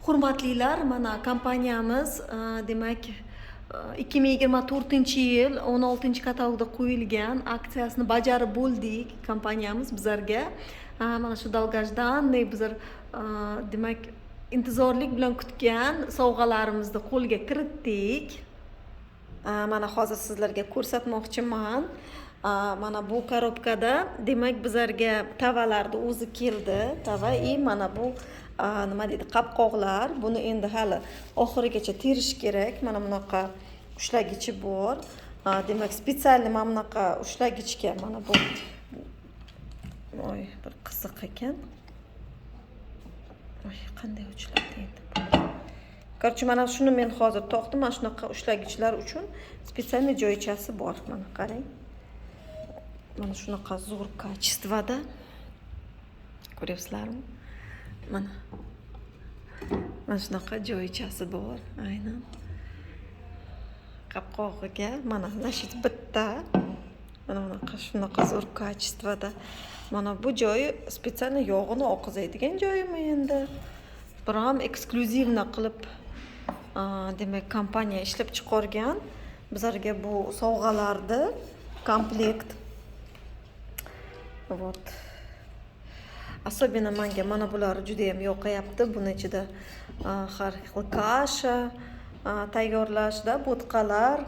Hurmatlilar, mana kompaniyamiz demak 2024-yil 16-katalogda qo'yilgan aksiyasini bajarib bo'ldik. Kompaniyamiz bizlarga mana shu Dalgajdanday bizlar demak intizorlik bilan kutgan sovg'alarimizni qo'lga kiritdik. Mana hozir sizlarga ko'rsatmoqchiman. Mana bu korobkada demak bizlarga tavalarni o'zi keldi. Tava mana bu nima deydi, qopqoqlar. Buni endi hali oxirigacha terish kerak. Mana bunaqa ushlagichi bor. Demak spetsialniy mana bunaqa ushlagichga mana bu bir qiziq ekan. Qanday uchladi endi. Короче, mana shuni men hozir to'qdim. Mana shunaqa ushlagichlar uchun spetsialniy joyichasi bor. Mana qarang. Mana shunaqa zo'r kачествоda. Ko'ryapsizlarmi? Mana shunaqa joyichasi bor. Aynan. Qopqog'iga mana nashit bitta. Mana bunaqa shunaqa zo'r kачествоda. Mana bu joyi spetsialniy yog'ini oqizadigan joyimi endi. Biram eksklyuzivna qilib demak kompaniya ishlab chiqargan. Bizlarga bu sovg'alarni komplekt. Вот. Особенно menga mana bular juda ham yoqayapti. Buni ichida har xil kasha tayyorlashda bo'tqalar,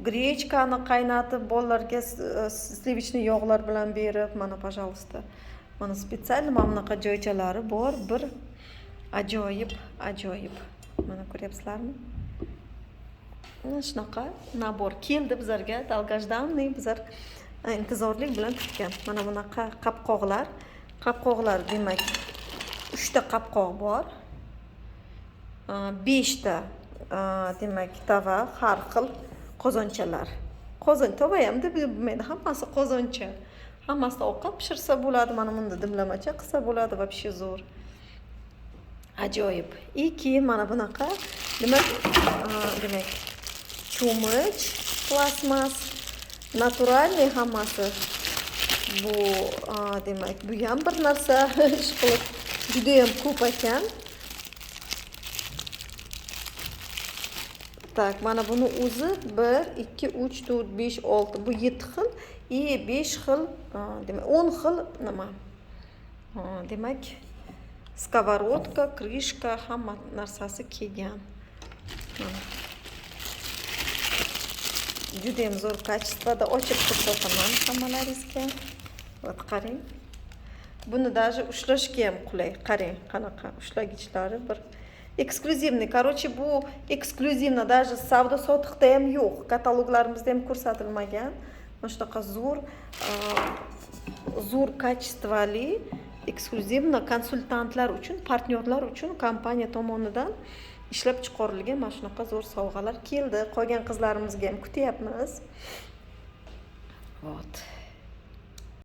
grechkani qaynatib bolalarga slivichniy yog'lar bilan berib, mana пожалуйста. Mana spetsialniy mana bunaqa joychalari bor, bir ajoyib. Mana ko'ryapsizlarmi? Mana shunaqa nabor keldi bizlarga Dalgajdanniy bizlar intizorlik bilan kutgan. Mana bunaqa qopqoqlar. Qopqoqlar demak 3 ta qopqoq bor. 5 ta demak tava, har xil qozonchalar. Qozon tava ham deb bo'lmaydi, hammasi qozoncha. Hammasida ovqat pishirsa bo'ladi, mana bunda dimlamacha qilsa bo'ladi, вообще zo'r. Ajoyib. Keyin mana bunaqa demak cho'mich, plasmas, naturalniy hammasi. Bu demak bu ham bir narsa ish qilib juda ham ko'p ekan. Tak, mana buni o'zi 1 2 3 4 5 6 bu 7 xil, 5 xil, demak 10 xil nima? Demak skовородка, krishka hamma narsasi kelgan. Juda ham zo'r kачествоda ochib ko'rsataman hammalaringizga. Вот qarang. Buni даже ushlashga ham qulay. Qarang, qanaqa ushlagichlari bir eksklyuzivniy. Короче, bu eksklyuzivniy, даже savdo sotiqda ham yo'q. Kataloglarimizda ham ko'rsatilmagan. Mana shunaqa zo'r kачествоli eksklyuzivniy konsultantlar uchun, partnyorlar uchun kompaniya tomonidan ishlab chiqarilgan mana shunaqa zo'r sovg'alar keldi. Qolgan qizlarimizga ham kutyapmiz. Вот.